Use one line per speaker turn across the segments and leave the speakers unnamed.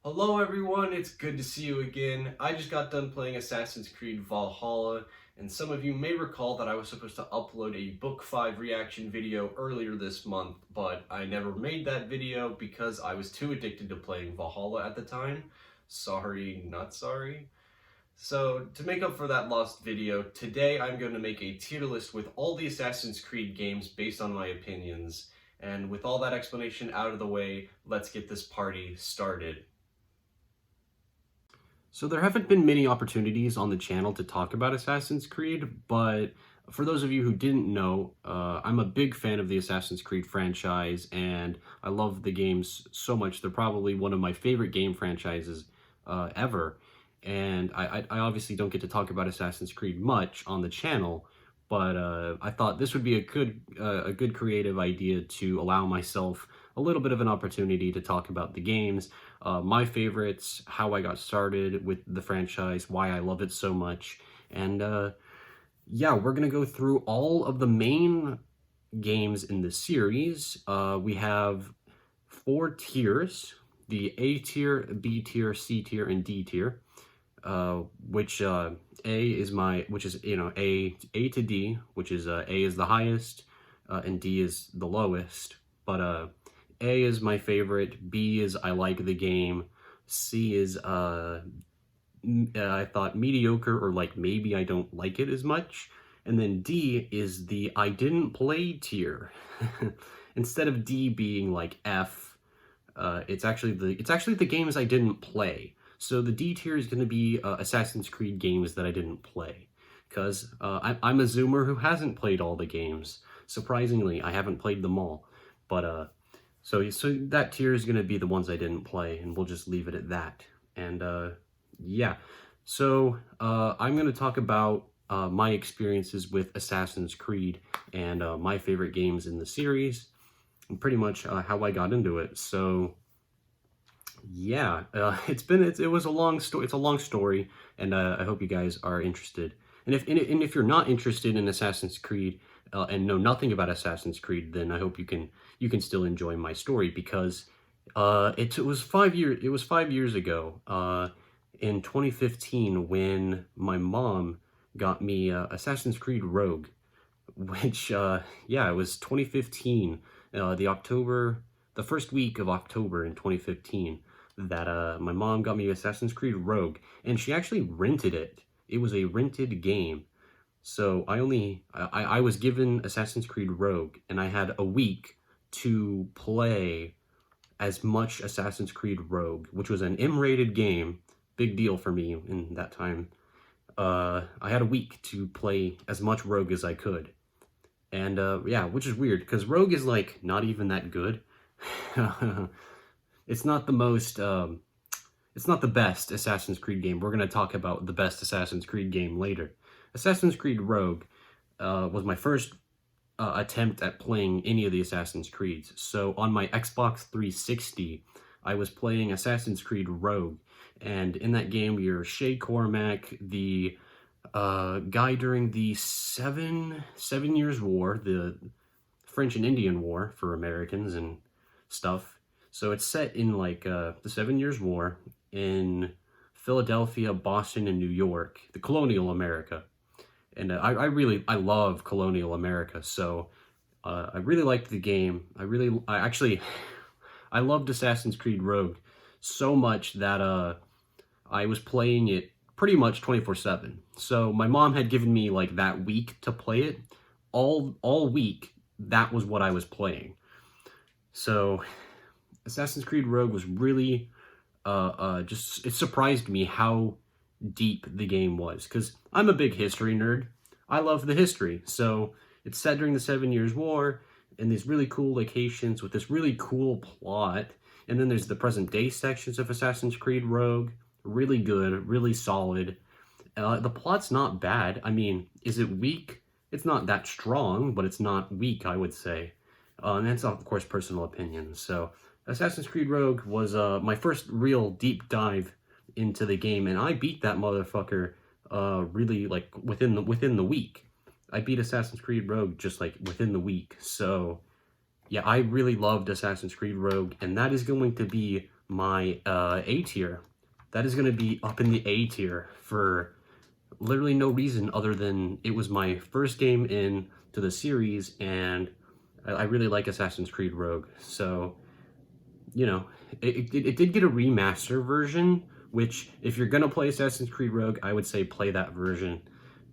Hello everyone, it's good to see you again. I just got done playing Assassin's Creed Valhalla, and some of you may recall that I was supposed to upload a Book 5 reaction video earlier this month, but I never made that video because I was too addicted to playing Valhalla at the time. Sorry, not sorry. So, to make up for that lost video, today I'm going to make a tier list with all the Assassin's Creed games based on my opinions. And with all that explanation out of the way, let's get this party started. So there haven't been many opportunities on the channel to talk about Assassin's Creed, but for those of you who didn't know, I'm a big fan of the Assassin's Creed franchise, and I love the games so much. They're probably one of my favorite game franchises ever. And I obviously don't get to talk about Assassin's Creed much on the channel, but I thought this would be a good creative idea to allow myself a little bit of an opportunity to talk about the games, my favorites, how I got started with the franchise, why I love it so much, and yeah, we're gonna go through all of the main games in the series. We have 4 tiers: the A tier, B tier, C tier, and D tier. Which which is, A to D, which is A is the highest, and D is the lowest. But A is my favorite, B is I like the game, C is I thought mediocre, or like maybe I don't like it as much, and then D is the I didn't play tier. Instead of D being like F, it's actually the games I didn't play. So the D tier is going to be Assassin's Creed games that I didn't play, because I'm a Zoomer who hasn't played all the games. Surprisingly, I haven't played them all, but so that tier is going to be the ones I didn't play, and we'll just leave it at that. And yeah, so I'm going to talk about my experiences with Assassin's Creed and my favorite games in the series, and pretty much how I got into it. So yeah, it was a long story. It's a long story, and I hope you guys are interested. And if you're not interested in Assassin's Creed and know nothing about Assassin's Creed, then I hope you can still enjoy my story, because it was 5 years ago, in 2015, when my mom got me Assassin's Creed Rogue, which yeah, it was 2015, the first week of October in 2015, that my mom got me Assassin's Creed Rogue, and she actually rented it. It was a rented game. So I was given Assassin's Creed Rogue, and I had a week to play as much Assassin's Creed Rogue, which was an M-rated game, big deal for me in that time. I had a week to play as much Rogue as I could. And yeah, which is weird, because Rogue is like not even that good. It's not the most, it's not the best Assassin's Creed game. We're going to talk about the best Assassin's Creed game later. Assassin's Creed Rogue was my first attempt at playing any of the Assassin's Creeds. So on my Xbox 360, I was playing Assassin's Creed Rogue. And in that game, you're Shay Cormac, the guy during the Seven Years' War, the French and Indian War for Americans and stuff. So it's set in like the 7 Years' War in Philadelphia, Boston, and New York, the colonial America. And I love colonial America, so I really liked the game. I loved Assassin's Creed Rogue so much that I was playing it pretty much 24/7. So my mom had given me like that week to play it. All week, that was what I was playing. So Assassin's Creed Rogue was really it surprised me how deep the game was, because I'm a big history nerd. I love the history. So it's set during the 7 Years' War, in these really cool locations with this really cool plot. And then there's the present day sections of Assassin's Creed Rogue. Really good, really solid. The plot's not bad. I mean, is it weak? It's not that strong, but it's not weak, I would say. And that's, of course, personal opinion. So Assassin's Creed Rogue was my first real deep dive into the game, and I beat that motherfucker really like within the week. I beat Assassin's Creed Rogue just like within the week. So yeah, I really loved Assassin's Creed Rogue, and that is going to be my A tier. That is going to be up in the A tier for literally no reason other than it was my first game in to the series, and I really like Assassin's Creed Rogue. So, you know, it did get a remaster version, which if you're gonna play Assassin's Creed Rogue, I would say play that version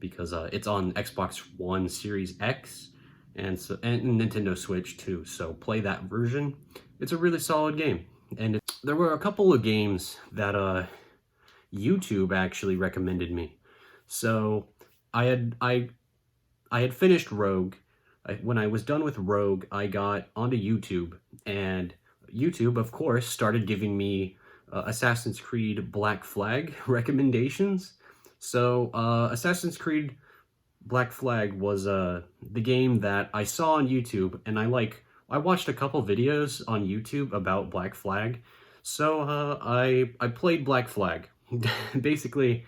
because it's on Xbox One Series X and Nintendo Switch too. So play that version. It's a really solid game, and there were a couple of games that YouTube actually recommended me. So I had finished Rogue. When I was done with Rogue, I got onto YouTube, and YouTube, of course, started giving me Assassin's Creed Black Flag recommendations. So Assassin's Creed Black Flag was the game that I saw on YouTube, and I watched a couple videos on YouTube about Black Flag. So I played Black Flag. Basically,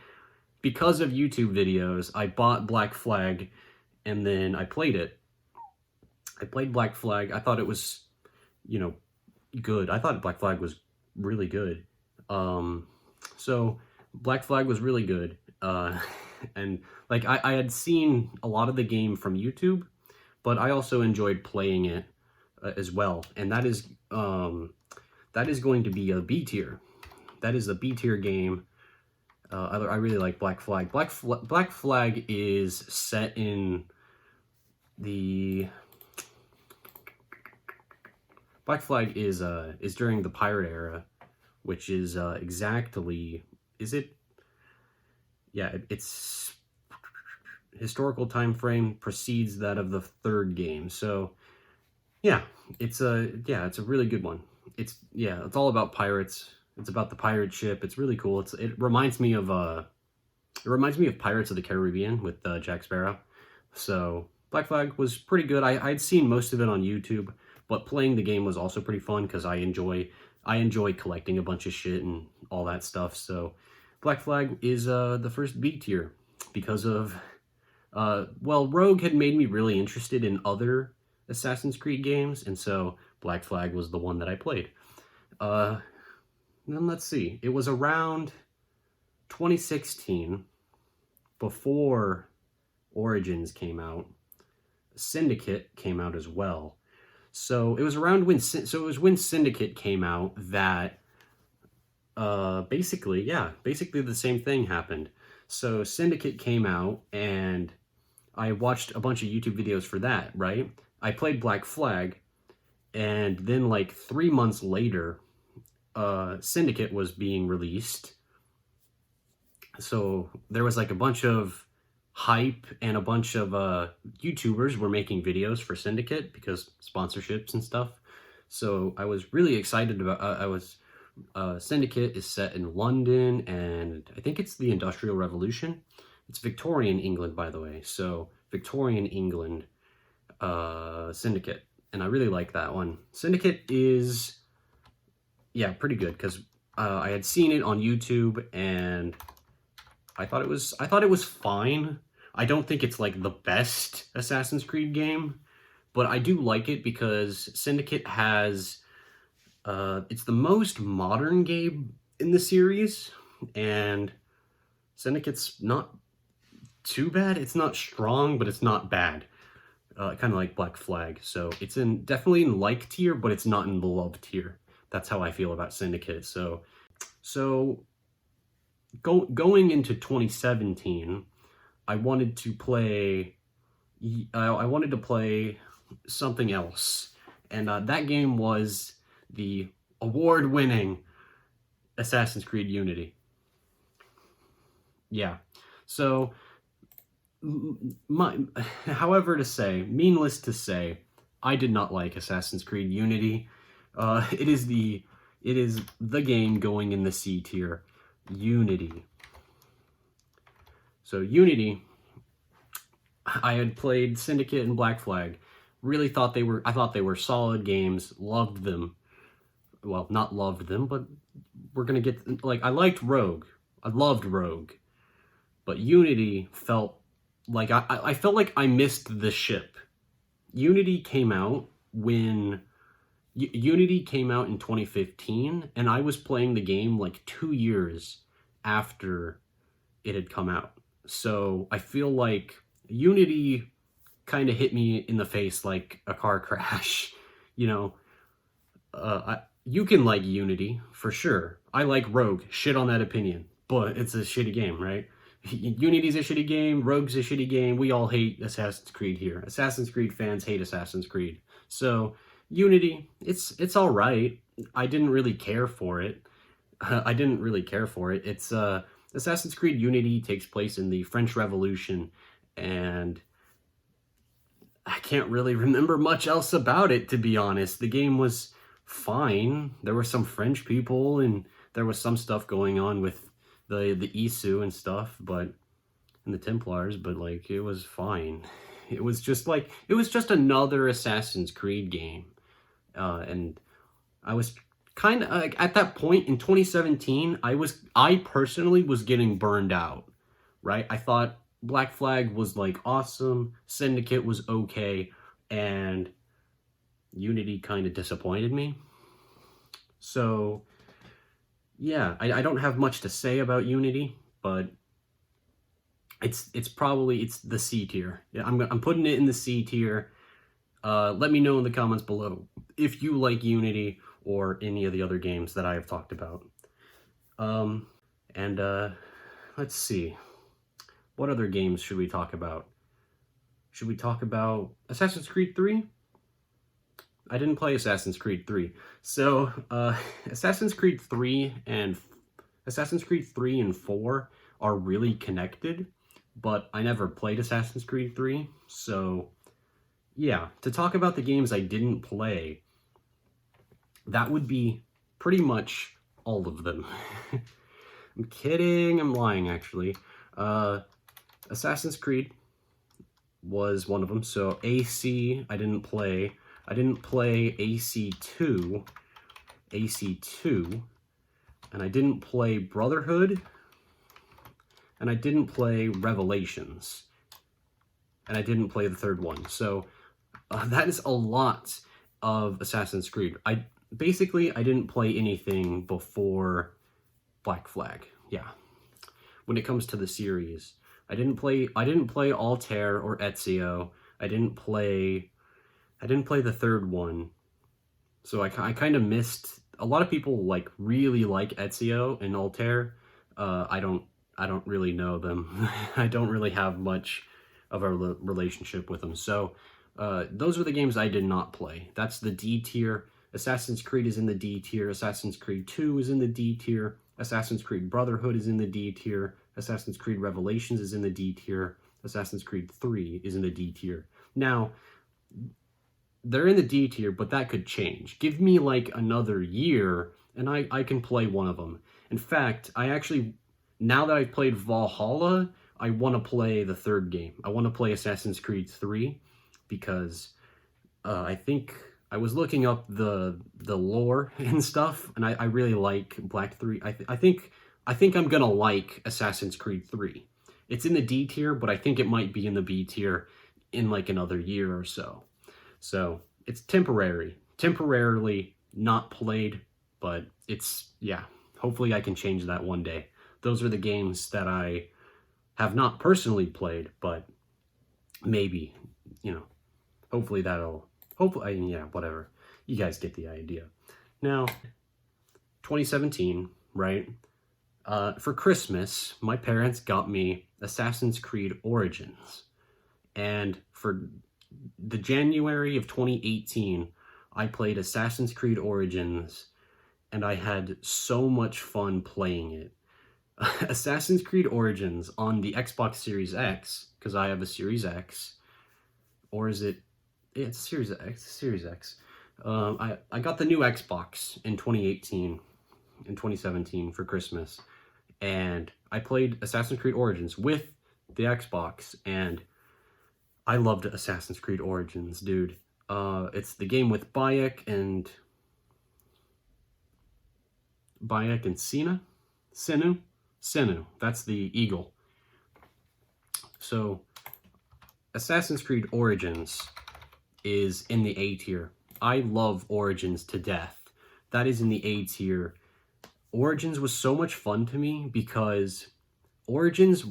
because of YouTube videos, I bought Black Flag, and then I played it. I played Black Flag. I thought it was, good. I thought Black Flag was really good. So Black Flag was really good. And like I had seen a lot of the game from YouTube, but I also enjoyed playing it as well. And that is going to be a B tier. That is a B tier game. I really like Black Flag. Black Flag is set in the Black Flag is during the pirate era, which is exactly, is it? Yeah, it's historical time frame precedes that of the third game. So yeah, it's a really good one. It's all about pirates. It's about the pirate ship. It's really cool. It reminds me of Pirates of the Caribbean with Jack Sparrow. So Black Flag was pretty good. I'd seen most of it on YouTube, but playing the game was also pretty fun because I enjoy collecting a bunch of shit and all that stuff. So Black Flag is the first B tier because of Rogue had made me really interested in other Assassin's Creed games, and so Black Flag was the one that I played. Then let's see. It was around 2016, before Origins came out. Syndicate came out as well. So it was around when Syndicate came out that basically the same thing happened. So Syndicate came out, and I watched a bunch of YouTube videos for that, right? I played Black Flag, and then like 3 months later, Syndicate was being released. So there was like a bunch of hype, and a bunch of YouTubers were making videos for Syndicate because sponsorships and stuff. So I was really excited about. Syndicate is set in London, and I think it's the Industrial Revolution. It's Victorian England, by the way. So Victorian England, Syndicate, and I really like that one. Syndicate is, pretty good because I had seen it on YouTube, and I thought it was fine. I don't think it's like the best Assassin's Creed game, but I do like it because Syndicate has it's the most modern game in the series, and Syndicate's not too bad. It's not strong, but it's not bad. Kind of like Black Flag. So it's definitely in like tier, but it's not in beloved tier. That's how I feel about Syndicate. So going into 2017, I wanted to play something else, and that game was the award-winning Assassin's Creed Unity. Yeah, so needless to say, I did not like Assassin's Creed Unity. It is the game going in the C tier. Unity. So Unity, I had played Syndicate and Black Flag. Really I thought they were solid games. Loved them. Well, not loved them, but we're gonna get, I liked Rogue. I loved Rogue. But Unity felt like I felt like I missed the ship. Unity came out when Unity came out in 2015, and I was playing the game like 2 years after it had come out. So I feel like Unity kind of hit me in the face like a car crash. You know, you can like Unity for sure. I like Rogue. Shit on that opinion, but it's a shitty game, right? Unity's a shitty game. Rogue's a shitty game. We all hate Assassin's Creed here. Assassin's Creed fans hate Assassin's Creed. So Unity, it's all right. I didn't really care for it. I didn't really care for it. It's Assassin's Creed Unity takes place in the French Revolution, and I can't really remember much else about it, to be honest. The game was fine. There were some French people, and there was some stuff going on with the Isu and stuff, but and the Templars, but like it was fine. It was just another Assassin's Creed game, and I was kind of like at that point in 2017. I personally was getting burned out, right? I thought Black Flag was like awesome, Syndicate was okay, and Unity kind of disappointed me. So yeah, I don't have much to say about Unity, but it's the C tier. Yeah, I'm putting it in the C tier. Let me know in the comments below if you like Unity or any of the other games that I have talked about. Let's see. What other games should we talk about? Should we talk about Assassin's Creed 3? I didn't play Assassin's Creed 3. So, Assassin's Creed 3 and 4 are really connected, but I never played Assassin's Creed 3. So, yeah, to talk about the games I didn't play, that would be pretty much all of them. I'm kidding, I'm lying actually. Assassin's Creed was one of them. So AC, I didn't play. I didn't play AC2, and I didn't play Brotherhood, and I didn't play Revelations, and I didn't play the third one. So that is a lot of Assassin's Creed. I didn't play anything before Black Flag. Yeah. When it comes to the series, I didn't play Altair or Ezio. I didn't play the third one. So I kind of missed. A lot of people really like Ezio and Altair. I don't really know them. I don't really have much of a relationship with them. So those are the games I did not play. That's the D tier. Assassin's Creed is in the D tier. Assassin's Creed 2 is in the D tier. Assassin's Creed Brotherhood is in the D tier. Assassin's Creed Revelations is in the D tier. Assassin's Creed 3 is in the D tier. Now, they're in the D tier, but that could change. Give me like another year, and I can play one of them. In fact, now that I've played Valhalla, I want to play the third game. I want to play Assassin's Creed 3, because I think I was looking up the lore and stuff, and I really like Black 3. I think I'm gonna like Assassin's Creed 3. It's in the D tier, but I think it might be in the B tier in like another year or so. So it's temporarily not played, but yeah, hopefully I can change that one day. Those are the games that I have not personally played, but maybe, hopefully yeah, whatever. You guys get the idea. Now, 2017, right? For Christmas, my parents got me Assassin's Creed Origins. And for the January of 2018, I played Assassin's Creed Origins, and I had so much fun playing it. Assassin's Creed Origins on the Xbox Series X, because I have a Series X, or is it? It's Series X. I got the new Xbox in 2017 for Christmas, and I played Assassin's Creed Origins with the Xbox, and I loved Assassin's Creed Origins, dude. It's the game with Bayek and Senu. That's the eagle. So Assassin's Creed Origins is in the A tier. I love Origins to death. That is in the A tier. Origins was so much fun to me because Origins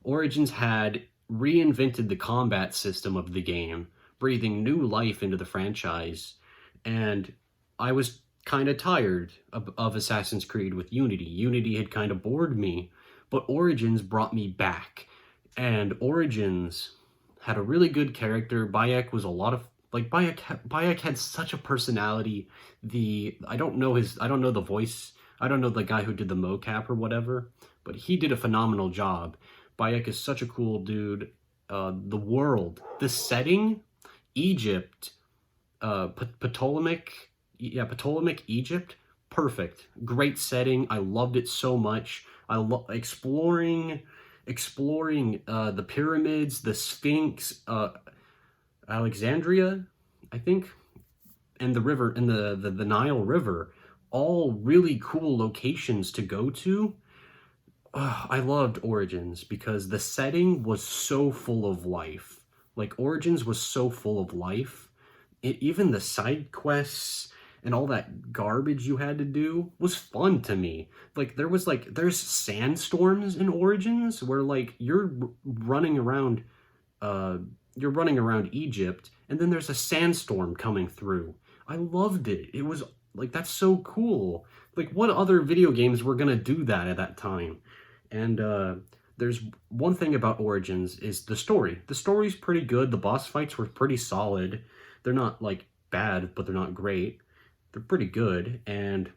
Origins had reinvented the combat system of the game, breathing new life into the franchise. And I was kind of tired of Assassin's Creed with Unity. Unity had kind of bored me, but Origins brought me back. And Origins had a really good character. Bayek was a lot of like Bayek had such a personality. I don't know the voice. I don't know the guy who did the mocap or whatever, but he did a phenomenal job. Bayek is such a cool dude. The world, the setting, Egypt, Ptolemaic Egypt, perfect. Great setting. I loved it so much. I love exploring the pyramids, the Sphinx, Alexandria, I think, and the river, and the Nile River, all really cool locations to go to. I loved Origins because the setting was so full of life. Like, Origins was so full of life. Even the side quests and all that garbage you had to do was fun to me. Like, there's sandstorms in Origins where, like, you're running around Egypt, and then there's a sandstorm coming through. I loved it. It was, like, that's so cool. Like, what other video games were gonna do that at that time? And there's one thing about Origins is the story. The story's pretty good. The boss fights were pretty solid. They're not, like, bad, but they're not great. They're pretty good. And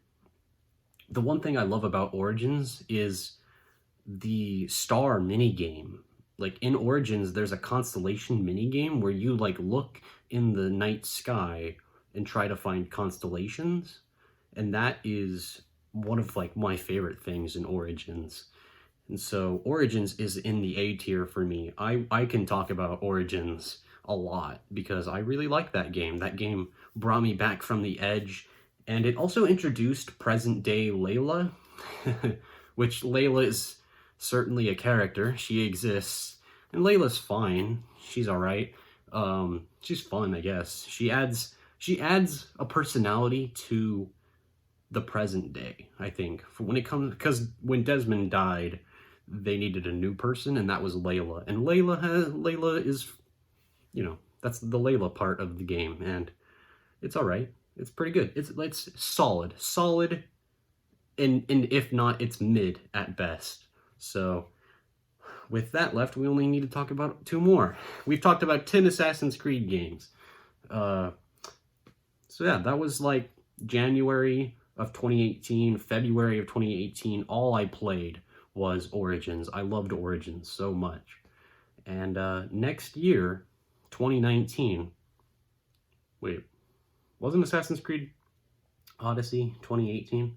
the one thing I love about Origins is the star minigame. Like, in Origins, there's a constellation minigame where you, like, look in the night sky and try to find constellations. And that is one of, like, my favorite things in Origins. And so Origins is in the A tier for me. I can talk about Origins a lot because I really like that game. That game brought me back from the edge, and it also introduced present-day Layla, which Layla is certainly a character. She exists, and Layla's fine. She's all right. She's fun, I guess. She adds a personality to the present day, I think. Because when Desmond died, they needed a new person, and that was Layla. And Layla is, that's the Layla part of the game, and it's all right. It's pretty good. It's solid, and if not, it's mid at best. So with that left, we only need to talk about 2 more. We've talked about 10 Assassin's Creed games. So yeah, that was like January of 2018, February of 2018. All I played was Origins. I loved Origins so much. And next year, 2019, wait, wasn't Assassin's Creed Odyssey 2018?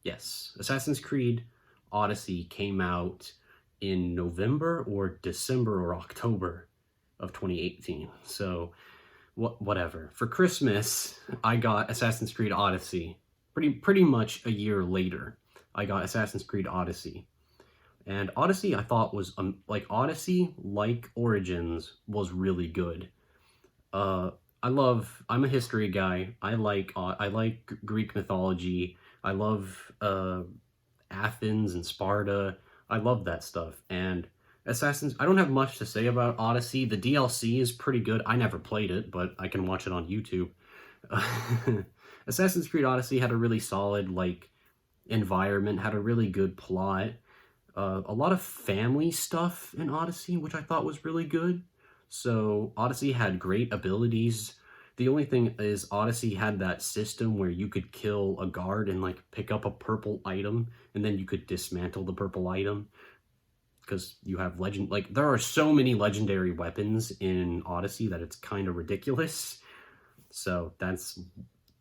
Yes, Assassin's Creed Odyssey came out in November or December or October of 2018. So whatever. For Christmas, I got Assassin's Creed Odyssey. Pretty much a year later, I got Assassin's Creed Odyssey. And Odyssey, I thought was, Odyssey, like Origins, was really good. I'm a history guy. I like Greek mythology. I love Athens and Sparta. I love that stuff. And I don't have much to say about Odyssey. The DLC is pretty good. I never played it, but I can watch it on YouTube. Assassin's Creed Odyssey had a really solid, environment, had a really good plot. A lot of family stuff in Odyssey, which I thought was really good. So Odyssey had great abilities. The only thing is Odyssey had that system where you could kill a guard and pick up a purple item, and then you could dismantle the purple item. Because you have there are so many legendary weapons in Odyssey that it's kind of ridiculous. So that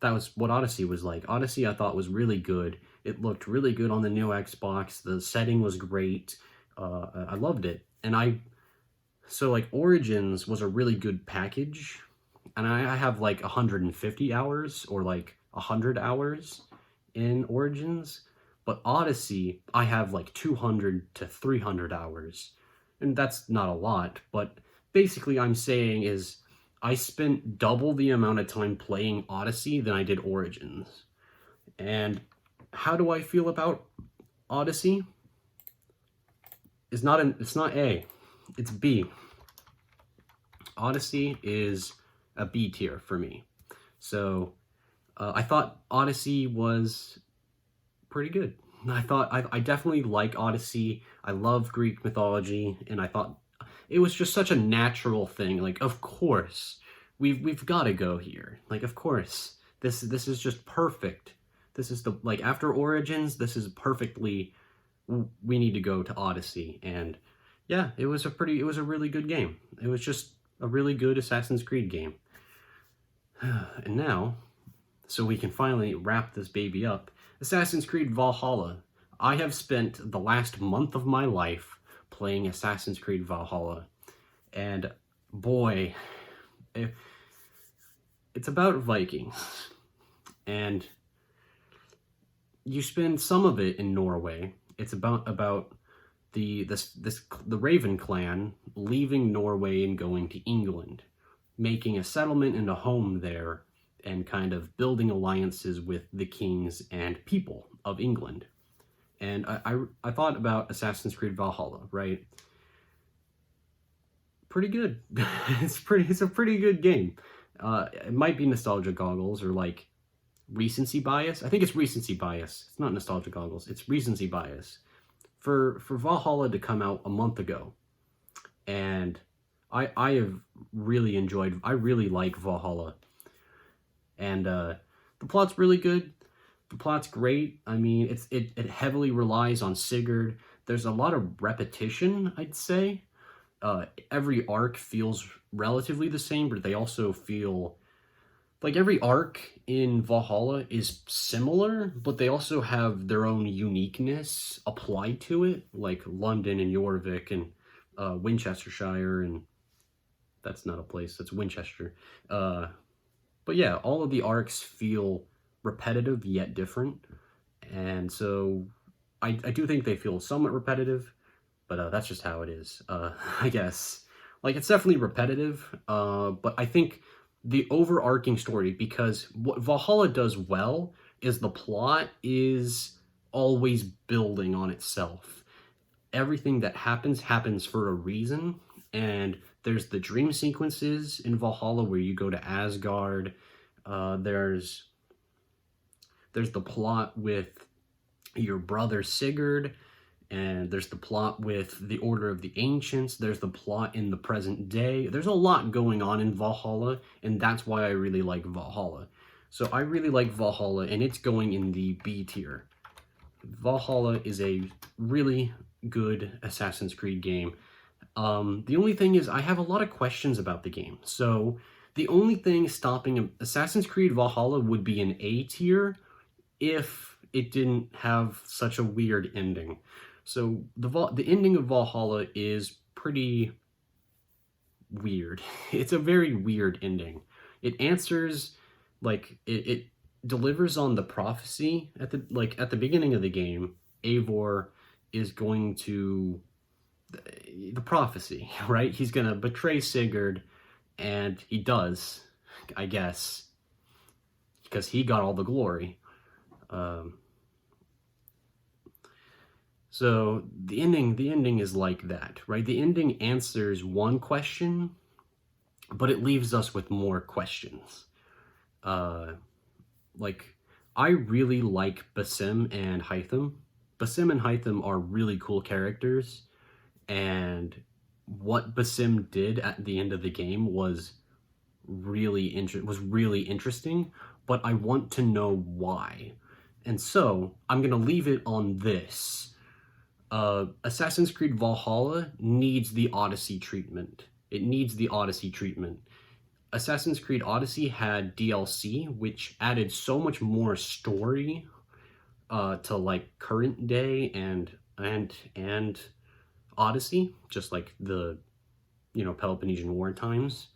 was what Odyssey was like. Odyssey I thought was really good. It looked really good on the new Xbox. The setting was great. I loved it. And Origins was a really good package. And I have 150 hours or 100 hours in Origins. But Odyssey, I have 200 to 300 hours. And that's not a lot, but basically I'm saying is I spent double the amount of time playing Odyssey than I did Origins. And how do I feel about Odyssey? It's not A, it's B. Odyssey is a B tier for me. So I thought Odyssey was pretty good. I definitely like Odyssey. I love Greek mythology, and I thought it was just such a natural thing. Like, of course, we've got to go here. Like, of course, this is just perfect. This is the like after Origins. This is perfectly. We need to go to Odyssey, and yeah, it was a really good game. It was just a really good Assassin's Creed game. And now, so we can finally wrap this baby up, Assassin's Creed Valhalla. I have spent the last month of my life playing Assassin's Creed Valhalla, and boy, it's about Vikings, and you spend some of it in Norway. It's about the Raven clan leaving Norway and going to England, making a settlement and a home there, and kind of building alliances with the kings and people of England. And I thought about Assassin's Creed Valhalla, right? Pretty good. It's a pretty good game. It might be nostalgia goggles or like recency bias. I think it's recency bias. It's not nostalgia goggles. It's recency bias. For Valhalla to come out a month ago, and I have really enjoyed. I really like Valhalla, and the plot's really good. The plot's great. I mean, it heavily relies on Sigurd. There's a lot of repetition, I'd say. Every arc feels relatively the same, but they also feel like every arc in Valhalla is similar, but they also have their own uniqueness applied to it, like London and Jorvik and Winchestershire, and that's not a place, that's Winchester. But yeah, all of the arcs feel repetitive yet different, and so I do think they feel somewhat repetitive, but that's just how it is, I guess. Like, it's definitely repetitive, but I think the overarching story, because what Valhalla does well is the plot is always building on itself. Everything that happens for a reason, and there's the dream sequences in Valhalla where you go to Asgard. There's the plot with your brother Sigurd, and there's the plot with the Order of the Ancients. There's the plot in the present day. There's a lot going on in Valhalla, and that's why I really like Valhalla. So I really like Valhalla, and it's going in the B tier. Valhalla is a really good Assassin's Creed game. The only thing is I have a lot of questions about the game. So the only thing stopping Assassin's Creed Valhalla would be an A tier if it didn't have such a weird ending. So the ending of Valhalla is pretty weird. It's a very weird ending. It answers, like, it delivers on the prophecy at the beginning of the game. Eivor is going to the prophecy, right? He's gonna betray Sigurd, and he does, I guess, because he got all the glory. So the ending is like that, right? The ending answers one question, but it leaves us with more questions. Like, I really like Basim and Hytham. Basim and Hytham are really cool characters, and what Basim did at the end of the game was really interesting, but I want to know why. And so I'm gonna leave it on this. Assassin's Creed Valhalla needs the Odyssey treatment. It needs the Odyssey treatment. Assassin's Creed Odyssey had DLC, which added so much more story to like current day and Odyssey, just like the Peloponnesian War times.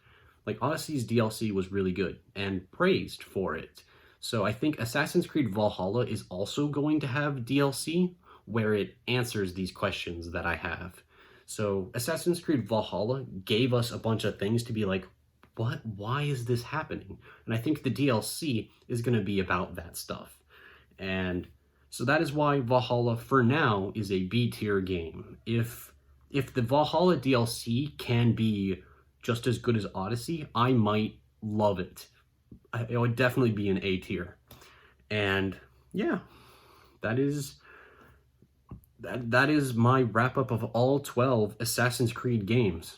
Like, Odyssey's DLC was really good and praised for it. So I think Assassin's Creed Valhalla is also going to have DLC where it answers these questions that I have. So Assassin's Creed Valhalla gave us a bunch of things to be like, what? Why is this happening? And I think the DLC is going to be about that stuff. And so that is why Valhalla, for now, is a B tier game. If the Valhalla DLC can be just as good as Odyssey, I might love it. It would definitely be an A tier. And yeah, that is my wrap up of all 12 Assassin's Creed games.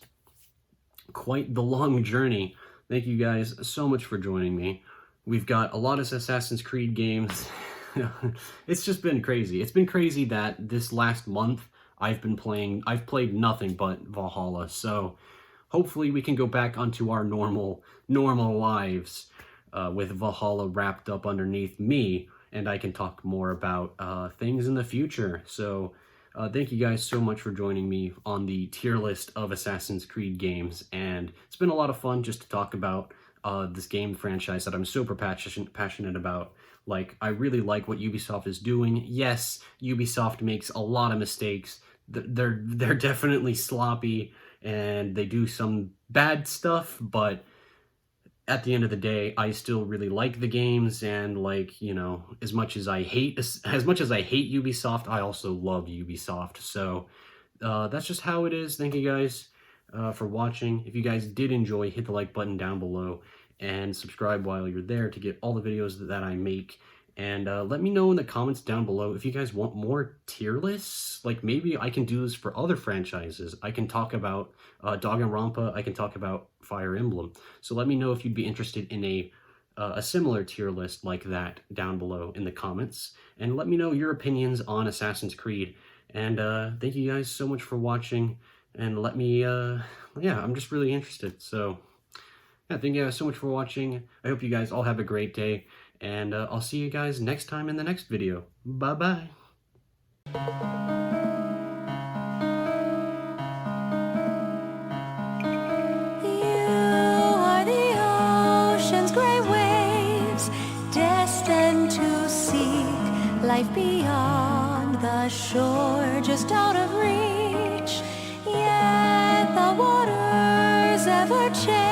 Quite the long journey. Thank you guys so much for joining me. We've got a lot of Assassin's Creed games. It's just been crazy. It's been crazy that this last month I've played nothing but Valhalla. So hopefully we can go back onto our normal lives with Valhalla wrapped up underneath me, and I can talk more about things in the future. So thank you guys so much for joining me on the tier list of Assassin's Creed games, and it's been a lot of fun just to talk about this game franchise that I'm super passionate about. Like, I really like what Ubisoft is doing. Yes, Ubisoft makes a lot of mistakes. They're definitely sloppy, and they do some bad stuff, but at the end of the day, I still really like the games, and like, you know, as much as I hate Ubisoft, I also love Ubisoft. So that's just how it is. Thank you guys for watching. If you guys did enjoy, hit the like button down below and subscribe while you're there to get all the videos that I make. And let me know in the comments down below if you guys want more tier lists. Like, maybe I can do this for other franchises. I can talk about Danganronpa. I can talk about Fire Emblem. So let me know if you'd be interested in a similar tier list like that down below in the comments. And let me know your opinions on Assassin's Creed. And thank you guys so much for watching. And let me, yeah, I'm just really interested. So yeah, thank you guys so much for watching. I hope you guys all have a great day. And I'll see you guys next time in the next video. Bye-bye.
Life beyond the shore, just out of reach. Yet the waters ever change.